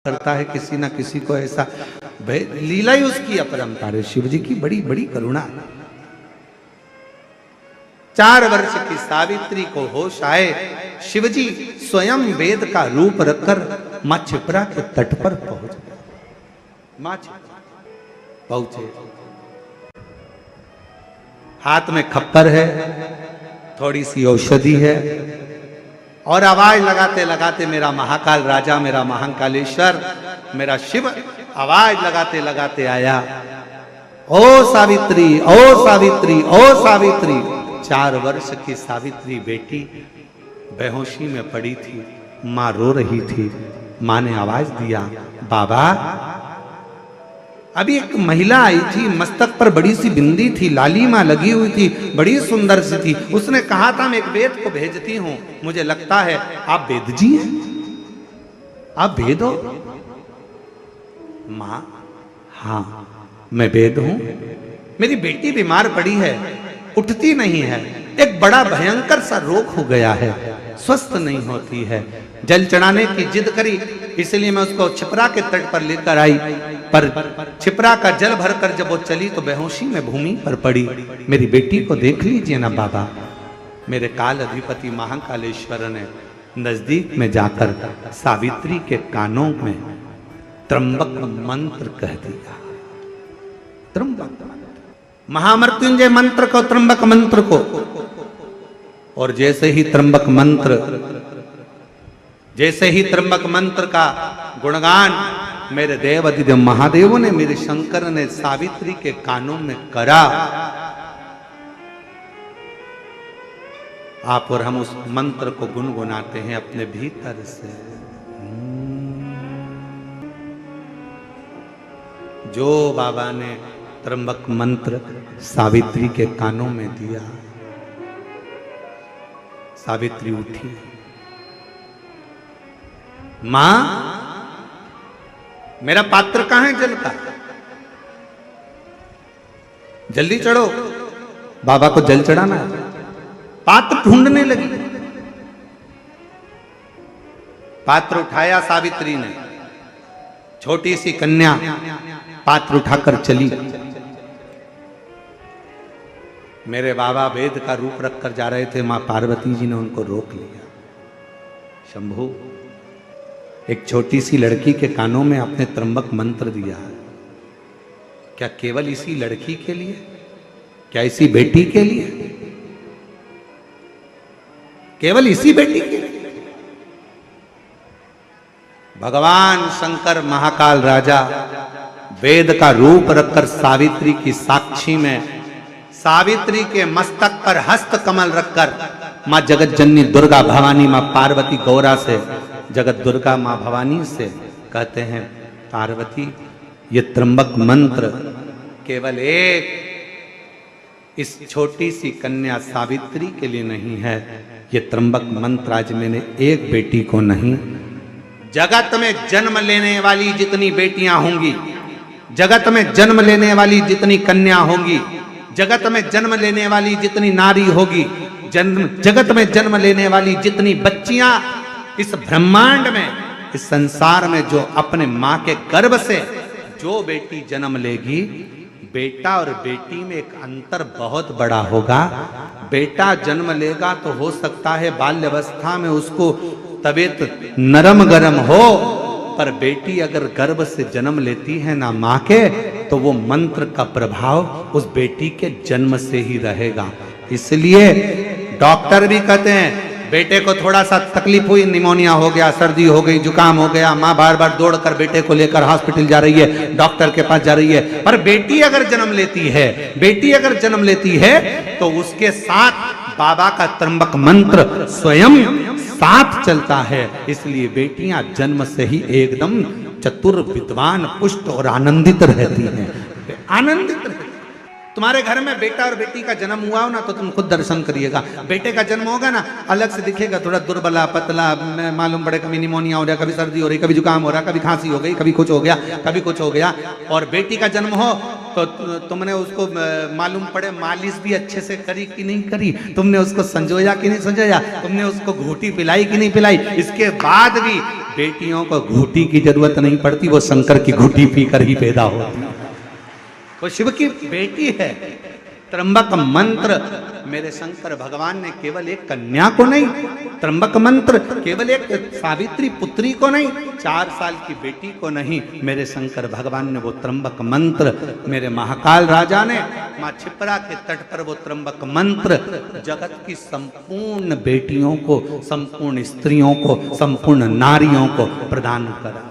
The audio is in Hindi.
करता है किसी ना किसी को ऐसा। लीला ही उसकी अपरंपार है, शिव जी की बड़ी बड़ी करुणा। 4 वर्ष की सावित्री को होश आए, शिवजी स्वयं वेद का रूप रखकर मां क्षिप्रा के तट पर पहुंच गए। मां पहुंचे, हाथ में खप्पर है, थोड़ी सी औषधि है और आवाज लगाते लगाते मेरा महाकाल राजा, मेरा महाकालेश्वर, मेरा शिव आवाज लगाते लगाते आया, ओ सावित्री, ओ सावित्री, ओ सावित्री। 4 वर्ष की सावित्री बेटी बेहोशी में पड़ी थी, मां रो रही थी। मां ने आवाज दिया, बाबा। अभी एक महिला आई थी, मस्तक पर बड़ी सी बिंदी थी, लालिमा लगी हुई थी, बड़ी सुंदर सी थी। उसने कहा था मैं एक वेद को भेजती हूं, मुझे लगता है आप वेद जी हैं, आप वेद हो? मां, हाँ मैं वेद हूं। मेरी बेटी बीमार पड़ी है, उठती नहीं है, एक बड़ा भयंकर सा रोग हो गया है, स्वस्थ नहीं होती है। जल चढ़ाने की जिद करी, इसलिए मैं उसको क्षिप्रा के तट पर लेकर आई, पर क्षिप्रा का जल भरकर जब वो चली तो बेहोशी में भूमि पर पड़ी। मेरी बेटी को देख लीजिए ना बाबा। मेरे काल अधिपति महाकालेश्वर ने नजदीक में जाकर सावित्री के कानों में त्र्यंबक मंत्र कह दिया। त्र्यंबक महामृत्युंजय मंत्र को, त्र्यंबक मंत्र को। और जैसे ही त्र्यंबक मंत्र का गुणगान मेरे देव अधिदेव महादेव ने, मेरे शंकर ने सावित्री के कानों में करा, आप और हम उस मंत्र को गुनगुनाते हैं अपने भीतर से। जो बाबा ने त्र्यंबक मंत्र सावित्री के कानों में दिया, सावित्री उठी। मां, मेरा पात्र कहां है जल का? जल्दी चढ़ो, बाबा को जल चढ़ाना है। पात्र ढूंढने लगी, पात्र उठाया सावित्री ने। छोटी सी कन्या पात्र उठाकर चली। मेरे बाबा वेद का रूप रखकर जा रहे थे, मां पार्वती जी ने उनको रोक लिया। शंभू, एक छोटी सी लड़की के कानों में आपने त्र्यंबक मंत्र दिया, क्या केवल इसी लड़की के लिए? क्या इसी बेटी के लिए? केवल इसी बेटी के लिए? भगवान शंकर महाकाल राजा वेद का रूप रखकर सावित्री की साक्षी में, सावित्री के मस्तक पर हस्त कमल रखकर मां जगत जननी दुर्गा भवानी, मां पार्वती गौरा से, जगत दुर्गा मां भवानी से कहते हैं, पार्वती ये त्र्यंबक मंत्र केवल एक इस छोटी सी कन्या सावित्री के लिए नहीं है, ये त्र्यंबक मंत्र आज मैंने एक बेटी को नहीं, जगत में जन्म लेने वाली जितनी बेटियां होंगी, जगत में जन्म लेने वाली जितनी कन्या होंगी, जगत में जन्म लेने वाली जितनी नारी होगी, जगत में जन्म लेने वाली जितनी बच्चियां इस ब्रह्मांड में, इस संसार में जो अपने मां के गर्भ से जो बेटी जन्म लेगी, बेटा और बेटी में एक अंतर बहुत बड़ा होगा। बेटा जन्म लेगा तो हो सकता है बाल्यावस्था में उसको तबीयत नरम गरम हो, पर बेटी अगर गर्भ से जन्म लेती है ना मां के, तो वो मंत्र का प्रभाव उस बेटी के जन्म से ही रहेगा। इसलिए डॉक्टर भी कहते हैं, बेटे को थोड़ा सा तकलीफ हुई, निमोनिया हो गया, सर्दी हो गई, जुकाम हो गया, मां बार बार दौड़कर बेटे को लेकर हॉस्पिटल जा रही है, डॉक्टर के पास जा रही है, पर बेटी अगर जन्म लेती है, बेटी अगर जन्म लेती है तो उसके साथ बाबा का त्र्यंबक मंत्र स्वयं साथ चलता है। इसलिए बेटियां जन्म से ही एकदम चतुर, विद्वान, पुष्ट और आनंदित रहती हैं, आनंदित रहती। तुम्हारे घर में बेटा और बेटी का जन्म हुआ हो ना, तो तुम खुद दर्शन करिएगा। बेटे का जन्म होगा ना, अलग से दिखेगा, थोड़ा दुर्बला पतला, मालूम पड़े कभी निमोनिया हो रहा, कभी सर्दी हो रही, कभी जुकाम हो रहा, कभी खांसी हो गई, कभी कुछ हो गया, कभी कुछ हो गया। और बेटी का जन्म हो तो तुमने उसको मालूम पड़े मालिश भी अच्छे से करी कि नहीं करी, तुमने उसको संजोया कि नहीं संजोया, तुमने उसको घोटी पिलाई कि नहीं पिलाई, इसके बाद भी बेटियों को घूटी की जरूरत नहीं पड़ती, वो शंकर की घूटी पीकर ही पैदा होती है। वो शिव की बेटी है। त्र्यंबक मंत्र मेरे शंकर भगवान ने केवल एक कन्या को नहीं, त्र्यंबक मंत्र केवल एक सावित्री पुत्री को नहीं, 4 साल की बेटी को नहीं, मेरे शंकर भगवान ने वो त्र्यंबक मंत्र मेरे महाकाल राजा ने माँ छिपरा के तट पर वो त्र्यंबक मंत्र जगत की संपूर्ण बेटियों को, संपूर्ण स्त्रियों को, संपूर्ण नारियों को प्रदान करा।